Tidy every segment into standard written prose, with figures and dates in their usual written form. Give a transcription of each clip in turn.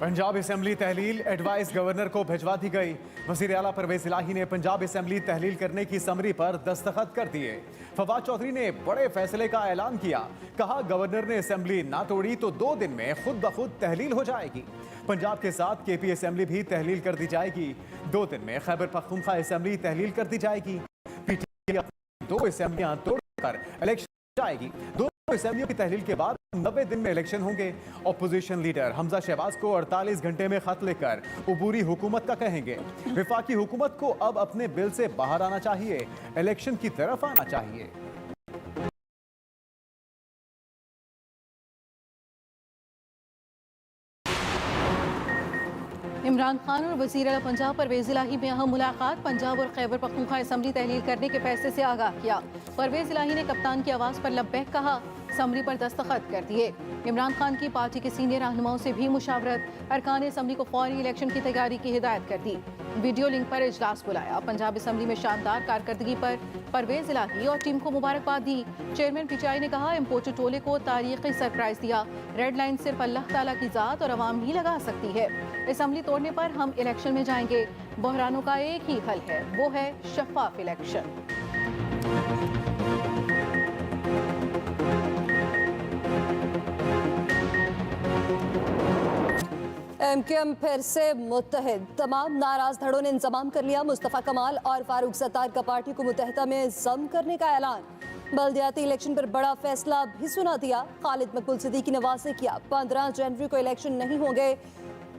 Punjab assembly तहलील advice governor को भिजवा दी गई। वजीर आला परवेज इलाही ने पंजाब असेंबली तहलील करने की समरी पर दस्तखत कर दिए। फवाद चौधरी ने बड़े फैसले का ऐलान किया। कहा गवर्नर ने असेंबली ना तोड़ी तो 2 दिन में खुद ब खुद तहलील हो जाएगी। पंजाब के साथ केपी असेंबली भी तहलील कर दी जाएगी। 2 दिन में खैबर पख्तूनख्वा असेंबली तहलील कर दी जाएगी। पीटीआई 2 असेंबलियां तोड़कर इलेक्शन जाएगी। असेंबलियों की तहलील के बाद 90 दिन में इलेक्शन होंगे। अपोजिशन लीडर हमजा शहबाज को 48 घंटे में खत लिखकर उबूरी हुकूमत का कहेंगे। विफाकी हुकूमत को अब अपने बिल से बाहर आना चाहिए, इलेक्शन की तरफ आना चाहिए। इमरान खान और वज़ीर आला पंजाब परवेज इलाही में अहम मुलाकात। पंजाब और खैबर पख्तूनख्वा असेंबली तहलील करने के फैसले से आगाह किया। परवेज इलाही ने कप्तान की आवाज़ पर लब्बैक कहा, असम्बली पर दस्तखत कर दिए। इमरान खान की पार्टी के सीनियर रहनुमाओं से भी मुशावरत। अरकान असम्बली को फौरी इलेक्शन की तैयारी की हिदायत कर दी। वीडियो लिंक पर इजलास बुलाया। पंजाब असम्बली में शानदार कारकर्दगी पर परवेज इलाही और टीम को मुबारकबाद दी। चेयरमैन पीटीआई ने कहा, इम्पोर्टेड टोले को तारीखी सरप्राइज दिया। रेड लाइन सिर्फ अल्लाह ताला की ज़ात और अवाम ही लगा सकती है। असम्बली तोड़ने पर हम इलेक्शन में जाएंगे। बहरानों का एक ही हल है, वो है शफाफ इलेक्शन। एमकेएम फिर से मुत्तहिद। तमाम नाराज धड़ों ने इंतजाम कर लिया। मुस्तफ़ा कमाल और फारूक सत्तार का पार्टी को मुत्तहिदा में जम करने का ऐलान। बल्दियाती इलेक्शन पर बड़ा फैसला भी सुना दिया। खालिद मकबूल सिद्दीकी ने वाज़ेह किया, 15 जनवरी को इलेक्शन नहीं होंगे।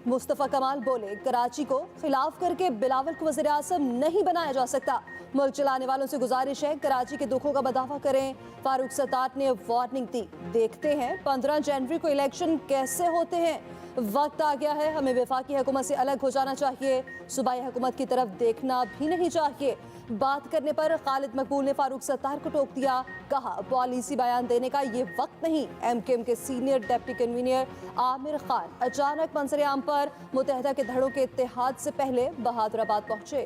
मुस्तफ़ा कमाल बोले, कराची को खिलाफ करके बिलावल को वज़ीर आज़म नहीं बनाया जा सकता। मुल्क चलाने वालों से गुजारिश है, कराची के दुखों का बदावा करें। फारूक सत्तार ने वार्निंग दी, देखते हैं 15 जनवरी को इलेक्शन कैसे होते हैं। वक्त आ गया है, हमें वफाकी हुकूमत से अलग हो जाना चाहिए, सूबाई हुकूमत की तरफ देखना भी नहीं चाहिए। बात करने पर खालिद मकबूल ने फारूक सत्तार को टोक दिया। कहा, पॉलिसी बयान देने का ये वक्त नहीं। एमकेएम के senior deputy convener Aamir Khan अचानक मंजर-ए-आम पर मुत्तहिदा के धड़ों के इत्तेहाद से पहले बहादुराबाद पहुंचे।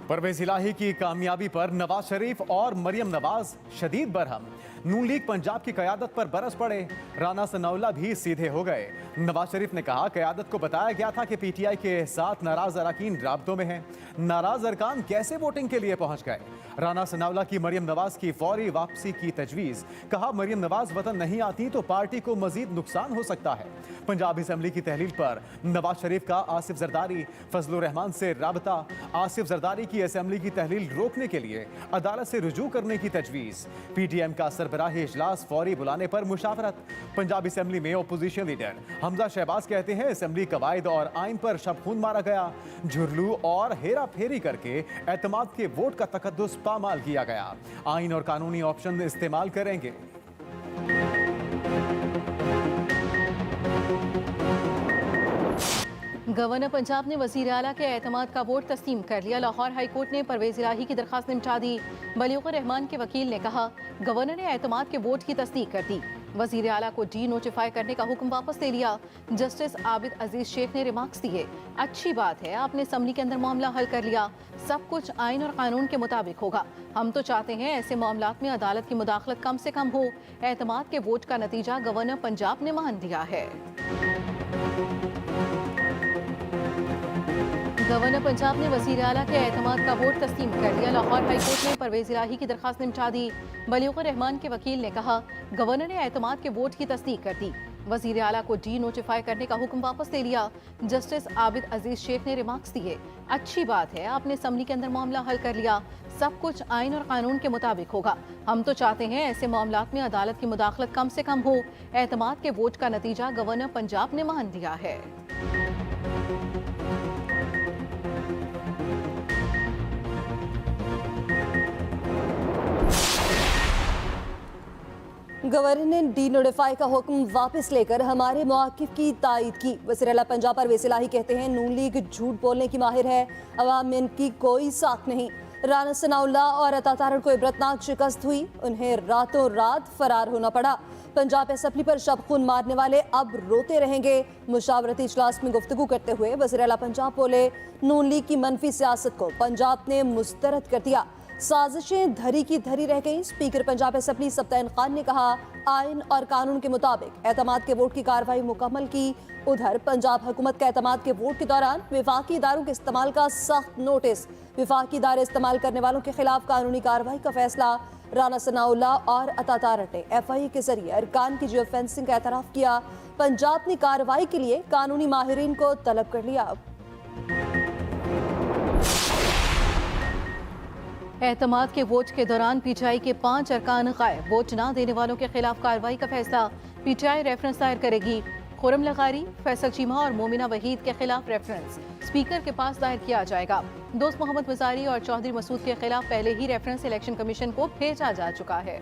परवेज इलाही की कामयाबी पर नवाज शरीफ और मरियम नवाज शदीद बरहम। नून लीग पंजाब की क़यादत पर बरस पड़े। राना सनाउल्लाह भी सीधे हो गए। नवाज शरीफ ने कहा, क़यादत को बताया गया था कि पीटीआई के साथ नाराज अरकान राब्तों में हैं। नाराज अरकान कैसे वोटिंग के लिए पहुंच गए। राना सनाउल्लाह की मरियम नवाज की फौरी वापसी की तजवीज़। कहा, मरियम नवाज वतन नहीं आती तो पार्टी को मजीद नुकसान हो सकता है। पंजाब असेंबली की तहलील पर नवाज शरीफ का आसिफ जरदारी फजलुर रहमान से राबता। आसिफ जरदारी की असेंबली की तहलील रोकने के लिए अदालत से रुजू करने की तजवीज़। पीटीएम का सरबराही इजलास फौरी बुलाने पर मुशावरत। पंजाब असेंबली में अपोजिशन लीडर हमजा शहबाज कहते हैं, असेंबली कवायद और आइन पर शब खून मारा गया। झुरलू और हेरा फेरी करके एतमाद के वोट का तकद्दुस पामाल किया गया। आइन और कानूनी ऑप्शन इस्तेमाल करेंगे। गवर्नर पंजाब ने वज़ीर आला के एतमाद का वोट तस्लीम कर लिया। लाहौर हाई कोर्ट ने परवेज इलाही की दरखास्त निपटा दी। बलीगुर रहमान के वकील ने कहा, गवर्नर ने एतमाद के वोट की तस्दीक कर दी। वज़ीर आला को डी नोटिफाई करने का हुक्म वापस ले लिया। जस्टिस आबिद अजीज शेख ने रिमार्क्स दिए, अच्छी बात है आपने असम्बली के अंदर मामला हल कर लिया। सब कुछ आइन और कानून के मुताबिक होगा। हम तो चाहते हैं ऐसे मामलात में अदालत की मुदाखलत कम से कम हो। एतमाद के वोट का नतीजा गवर्नर पंजाब ने मान लिया है। गवर्नर पंजाब ने वज़ीर आला के एतमाद का वोट तस्लीम कर लिया। लाहौर हाई कोर्ट ने परवेज इलाही की दरखास्त निपटा दी। बलीगुर रहमान के वकील ने कहा, गवर्नर ने एतमाद के वोट की तस्दीक कर दी। वज़ीर आला को डी नोटिफाई करने का हुक्म वापस ले लिया। जस्टिस आबिद अजीज शेख ने रिमार्क्स दिए, अच्छी बात है आपने असम्बली के अंदर मामला हल कर लिया। सब कुछ आइन और कानून के मुताबिक होगा। हम तो चाहते हैं ऐसे मामलात में अदालत की मुदाखलत कम से कम हो। एतमाद के वोट का नतीजा गवर्नर पंजाब ने मान लिया है। गवर्नर ने डी नोटिफाई का हुक्म वापस लेकर हमारे मौक़िफ़ की तायद की। वज़ीर आला पंजाब परवेज इलाही कहते हैं, नून लीग झूठ बोलने की माहिर है, अवाम में इनकी कोई साख नहीं। राना सनाउल्लाह और अता तारड़ को इबरतनाक शिकस्त हुई, उन्हें रातों रात फरार होना पड़ा। पंजाब असेंबली पर शब खून मारने वाले अब रोते रहेंगे। मुशावरती इजलास में गुफ्तगू करते हुए वज़ीर आला पंजाब बोले, नून लीग की मनफी सियासत को पंजाब ने मुस्तरद कर दिया। साजिशें धरी की धरी रह गईं। स्पीकर पंजाब असेंबली सब्तैन खान ने कहा, आइन और कानून के मुताबिक एतमाद के वोट की कार्रवाई मुकम्मल की। उधर पंजाब हुकूमत का एतमाद के वोट के दौरान विफाकी इदारों के इस्तेमाल का सख्त नोटिस। विफाकी इदारे इस्तेमाल करने वालों के खिलाफ कानूनी कार्रवाई का फैसला। राना सनाउल्लाह और अता तारट ने FIA के जरिए अरकान की जियो फेंसिंग का एतराफ किया। पंजाब ने कार्रवाई के लिए कानूनी माहिरीन को तलब कर लिया। एतमाद के वोट के दौरान PTI के 5 अरकान गायब। वोट न देने वालों के खिलाफ कार्रवाई का फैसला। PTI रेफरेंस दायर करेगी। खुरम लगारी, फैसल चीमा और मोमिना वहीद के खिलाफ रेफरेंस स्पीकर के पास दायर किया जाएगा। दोस्त मोहम्मद मजारी और चौधरी मसूद के खिलाफ पहले ही रेफरेंस इलेक्शन कमीशन को भेजा जा चुका है।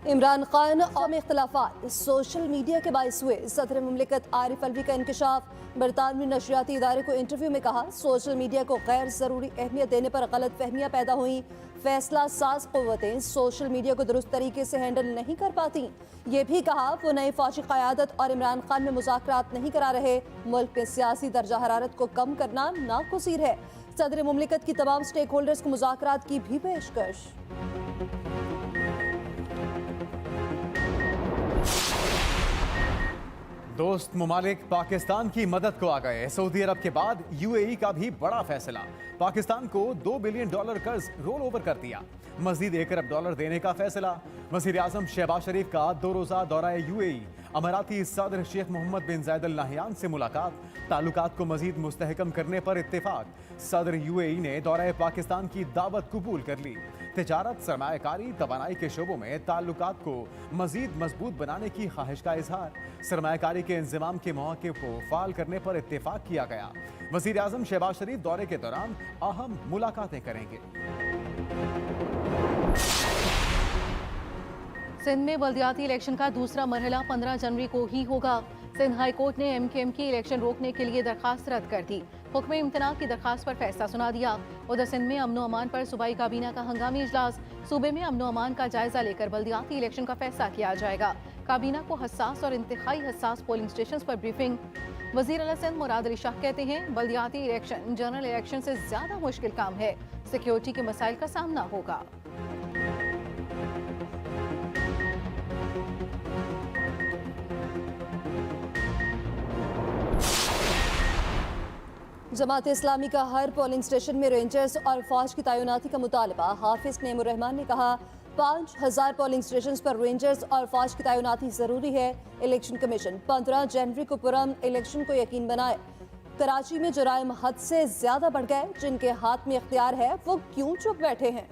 इमरान खान और इख्तलाफात सोशल मीडिया के बायस हुए। सदर मुमलिकत आरिफ अलवी का इंकशाफ। बरतानवी नशरियाती इदारे को इंटरव्यू में कहा, सोशल मीडिया को गैर ज़रूरी अहमियत देने पर गलत फहमियाँ पैदा हुई। फैसला साज क़ुव्वतें सोशल मीडिया को दुरुस्त तरीके से हैंडल नहीं कर पाती। ये भी कहा वो नई फौजी क़यादत और इमरान खान में मुज़ाकरात नहीं करा रहे। मुल्क में सियासी दर्जा हरारत को कम करना नागुज़ीर है। सदर मुमलिकत की तमाम स्टेक होल्डर्स को मुज़ाकरात की भी पेशकश। दोस्त मुमालिक पाकिस्तान की मदद को आ गए। सऊदी अरब के बाद UAE का भी बड़ा फैसला। पाकिस्तान को $2 बिलियन कर्ज रोल ओवर कर दिया। मजीद $1 अरब देने का फैसला। वज़ीर आज़म शहबाज शरीफ का 2 रोज़ा दौरा UAE। अमाराती सदर शेख मोहम्मद बिन जायद अल नाहयान से मुलाकात। ताल्लुकात को मजीद मुस्तहकम करने पर इत्तेफाक। सदर UAE ने दौरा पाकिस्तान की दावत कबूल कर ली। तिजारत, सरमायाकारी, तवानाई के शोबों में ताल्लुकात को मजीद मजबूत बनाने की ख्वाहिश का इजहार। सरमायाकारी के इंजमाम के मौके को फाल करने पर इत्तेफाक किया गया। वज़ीर आज़म शहबाज शरीफ दौरे के दौरान अहम मुलाकातें करेंगे। सिंध में बल्दियाती इलेक्शन का दूसरा मरहला 15 जनवरी को ही होगा। सिंध हाई कोर्ट ने MKM की इलेक्शन रोकने के लिए दरखास्त रद्द कर दी। हुक्म इम्तना की दरखास्त पर फैसला सुना दिया। उधर सिंध में अमनो अमान पर सूबाई काबीना का हंगामी इजलास। सूबे में अमनो अमान का जायजा लेकर बल्दियाती इलेक्शन का फैसला किया जाएगा। काबीना को हसास और इंतहाई हसास पोलिंग स्टेशन पर ब्रीफिंग। वजीर आला सिंध मुराद अली शाह कहते हैं, बल्दियाती इलेक्शन जनरल इलेक्शन से ज्यादा मुश्किल काम है। सिक्योरिटी के मसाइल का सामना होगा। जमात इस्लामी का हर पोलिंग स्टेशन में रेंजर्स और फौज की तैनाती का मुतालबा। हाफिज नईमुर रहमान ने कहा, 5000 पोलिंग स्टेशन पर रेंजर्स और फौज की तैनाती जरूरी है। इलेक्शन कमीशन 15 जनवरी को पुरअमन इलेक्शन को यकीन बनाए। कराची में जुराइम हद से ज्यादा बढ़ गए। जिनके हाथ में इख्तियार है वो क्यों चुप बैठे हैं।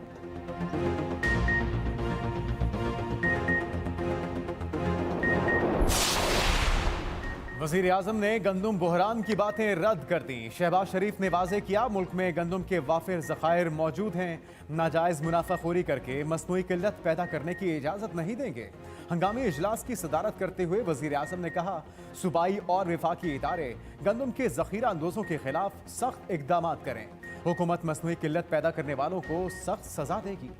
वज़ीर आज़म ने गंदुम बहरान की बातें रद्द कर दी। शहबाज शरीफ ने वाज़ेह किया, मुल्क में गंदुम के वाफिर ज़खायर मौजूद हैं। नाजायज़ मुनाफाखोरी करके मसनूई किल्लत पैदा करने की इजाज़त नहीं देंगे। हंगामी इजलास की सदारत करते हुए वज़ीर आज़म ने कहा, सूबाई और विफाकी इदारे गंदुम के ज़ख़ीरा अंदोज़ों के खिलाफ सख्त इक़दाम करें। हुकूमत मसनूई किल्लत पैदा करने वालों को सख्त सजा देगी।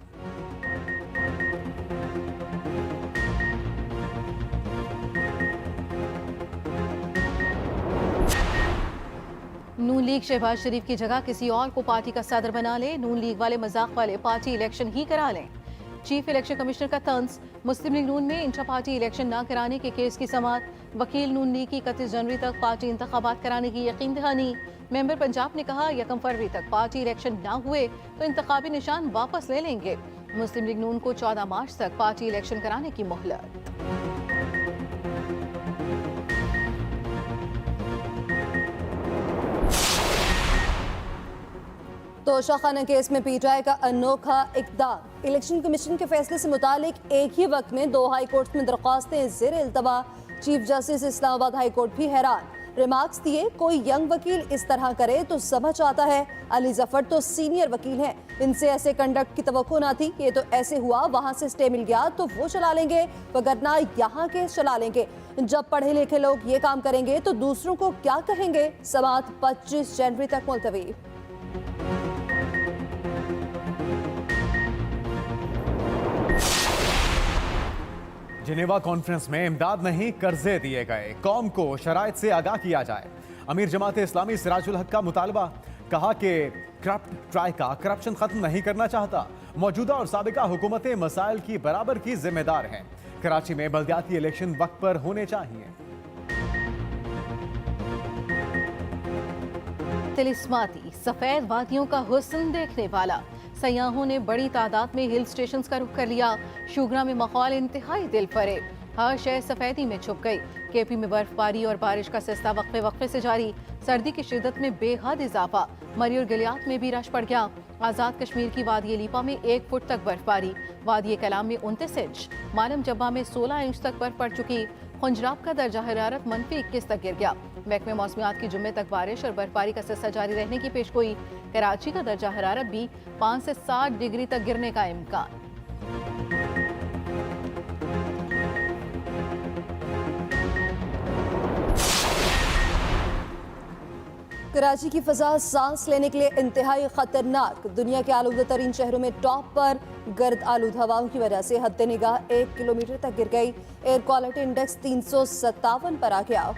नून लीग शहबाज शरीफ की जगह किसी और को पार्टी का सदर बना ले। नून लीग वाले मजाक वाले पार्टी इलेक्शन ही करा लें। चीफ इलेक्शन कमिश्नर का तंज। मुस्लिम लीग नून में इंटर पार्टी इलेक्शन न कराने के केस की समाअत। वकील नून लीग की 31 जनवरी तक पार्टी इंतखाबात कराने की यकीन दहानी। मेंबर पंजाब ने कहा, 1 फरवरी तक पार्टी इलेक्शन न हुए तो इंतखाबी निशान वापस ले लेंगे। मुस्लिम लीग नून को 14 मार्च तक पार्टी इलेक्शन कराने की मोहलत। तोशाखाना केस में PTI का अनोखा इक़दाम। इलेक्शन कमीशन के फैसले से मुतालिक एक ही वक्त में 2 हाई कोर्ट में दरख्वास्तें ज़ेर इल्तवा। Chief justice Islamabad high court भी हैरान। रिमार्क्स दिए, कोई यंग वकील इस तरह करे तो समझ आता है। अली जफर तो सीनियर वकील हैं, इनसे ऐसे कंडक्ट की तवक्को ना थी। ये तो ऐसे हुआ, वहाँ से स्टे मिल गया तो वो चला लेंगे, वगरना यहाँ केस चला लेंगे। जब पढ़े लिखे लोग ये काम करेंगे तो दूसरों को क्या कहेंगे। समाअत 25 जनवरी तक मुलतवी। जिनेवा कॉन्फ्रेंस में इमदाद नहीं कर्जे दिए गए, कौम को शराइत से आगाह किया जाए। अमीर जमात इस्लामी सिराजुल हक का मुतालबा, कहा कि करप्ट ट्राइका करप्शन खत्म नहीं करना चाहता। मौजूदा और साबिका हुकूमतें मसाइल की बराबर की जिम्मेदार हैं। कराची में बल्दियाती इलेक्शन वक्त पर होने चाहिए। तिलिस्माती सफेद वादियों का हुस्न देखने वाला सयाहों ने बड़ी तादाद में हिल स्टेशन का रुख कर लिया। शुगरा में माहौल इंतहाई दिल फरेब, हर शहर सफेदी में छुप गई। केपी में बर्फबारी और बारिश का सिलसिला वक्फे वक्फे से जारी। सर्दी की शिद्दत में बेहद इजाफा, मरी और गिलियात में भी रश पड़ गया। आज़ाद कश्मीर की वादी लीपा में 1 फुट तक बर्फबारी, वादी कलाम में 29 इंच, मालम जब्बा में 16 इंच तक बर्फ पड़ चुकी। खुंजराब का दर्जा हरारत -21 तक गिर गया। महकमे मौसमियात की जुम्मे तक बारिश और बर्फबारी का सिलसिला जारी रहने की पेशगोई। कराची का दर्जा हरारत भी 5 से 7 डिग्री तक गिरने का इम्कान। कराची की फजा सांस लेने के लिए इंतहाई खतरनाक। दुनिया के आलूदा तरीन शहरों में टॉप पर गर्द आलूद हवाओं की वजह से हद निगाह 1 किलोमीटर तक गिर गई। एयर क्वालिटी इंडेक्स 357 पर आ गया।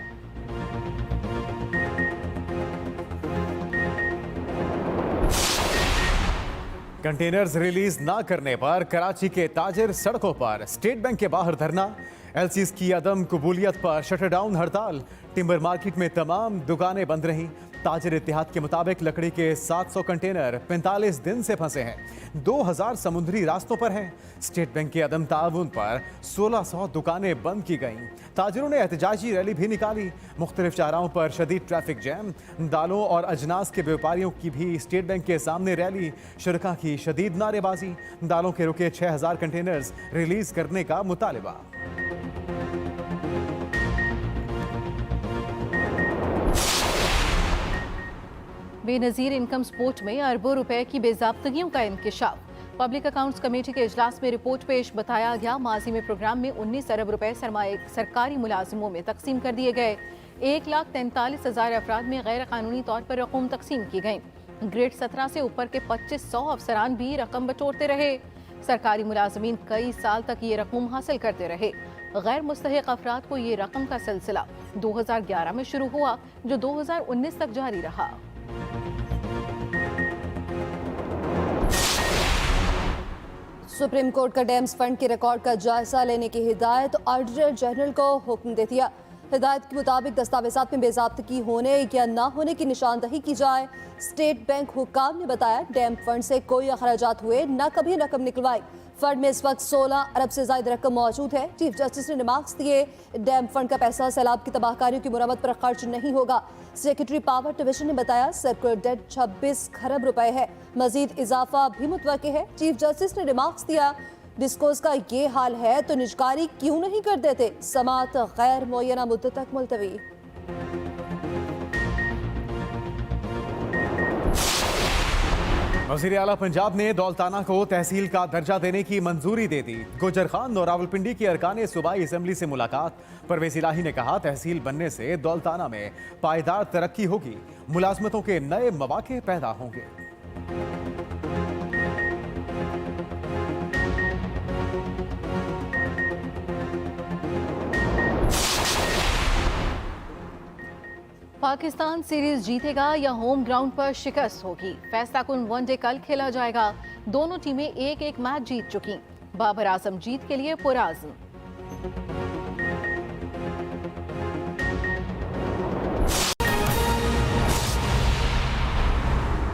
कंटेनर्स रिलीज ना करने पर कराची के ताजिर सड़कों पर, स्टेट बैंक के बाहर धरना। एलसीज की अदम कबूलियत पर शटर डाउन हड़ताल। टिम्बर मार्केट में तमाम दुकानें बंद रहीं। ताजिर इत्तेहाद के मुताबिक लकड़ी के 700 कंटेनर 45 दिन से फंसे हैं। 2000 समुद्री रास्तों पर हैं। स्टेट बैंक के अदम ताउन पर 1600 दुकानें बंद की गईं। ताजिरों ने एहतजाजी रैली भी निकाली। मुख्तलिफ चाराहों पर शदीद ट्रैफिक जैम। दालों और अजनास के व्यापारियों की भी स्टेट बैंक के सामने रैली। शुरका की शदीद नारेबाजी। दालों के रुके 6000 कंटेनर्स रिलीज करने का मुतालबा। बेनजीर इनकम स्पोर्ट में अरबों रुपए की बेजाब्तगियों का इंकिशाफ। पब्लिक अकाउंट्स कमेटी के इजलास में रिपोर्ट पेश बताया गया। माजी में प्रोग्राम में 19 अरब रुपए सरमाए सरकारी मुलाजिमों में तकसीम कर दिए गए। 1,43,000 अफराद में गैर कानूनी तौर पर रकम तकसीम की गई। ग्रेड 17 से ऊपर के 2500 अफसरान भी रकम बटोरते रहे। सरकारी मुलाजमीन कई साल तक ये रकम हासिल करते रहे। गैर मुस्तहिक अफराद को ये रकम का सिलसिला 2011 में शुरू हुआ, जो 2019 तक जारी रहा। सुप्रीम कोर्ट का डैम्स फंड के रिकॉर्ड का जायजा लेने की हिदायत ऑडिटर जनरल को हुक्म दे दिया। हिदायत के मुताबिक दस्तावेजात में बेजाब्तगी होने या ना होने की निशानदही की जाए। स्टेट बैंक हुक्काम ने बताया डैम फंड से कोई अखराजात हुए, न कभी रकम निकलवाई। फंड में इस वक्त 16 अरब से ज्यादा रकम मौजूद है। चीफ जस्टिस ने रिमार्क्स दिए, डैम फंड का पैसा सैलाब की तबाहकारियों की मुरम्मत पर खर्च नहीं होगा। सेक्रेटरी पावर डिवीजन ने बताया सर्कुलर डेट 26 खरब रुपए है। मजीद इजाफा भी मुतवक्के है। चीफ जस्टिस ने रिमार्क्स दिया, डिस्कोस का ये हाल है तो निजकारी क्यों नहीं कर देते। समात गैर मुअय्यना मुद्दत तक मुलतवी। वज़ीर आला पंजाब ने दौलताना को तहसील का दर्जा देने की मंजूरी दे दी। गुजर खान और रावलपिंडी की अरकान सूबाई असम्बली से मुलाकात। परवेज इलाही ने कहा तहसील बनने से दौलताना में पायदार तरक्की होगी, मुलाजमतों के नए मौके पैदा होंगे। पाकिस्तान सीरीज जीतेगा या होम ग्राउंड पर शिकस्त होगी, फैसला कुन वनडे कल खेला जाएगा। दोनों टीमें 1-1 मैच जीत चुकी। बाबर आजम जीत के लिए पुरआज़्म।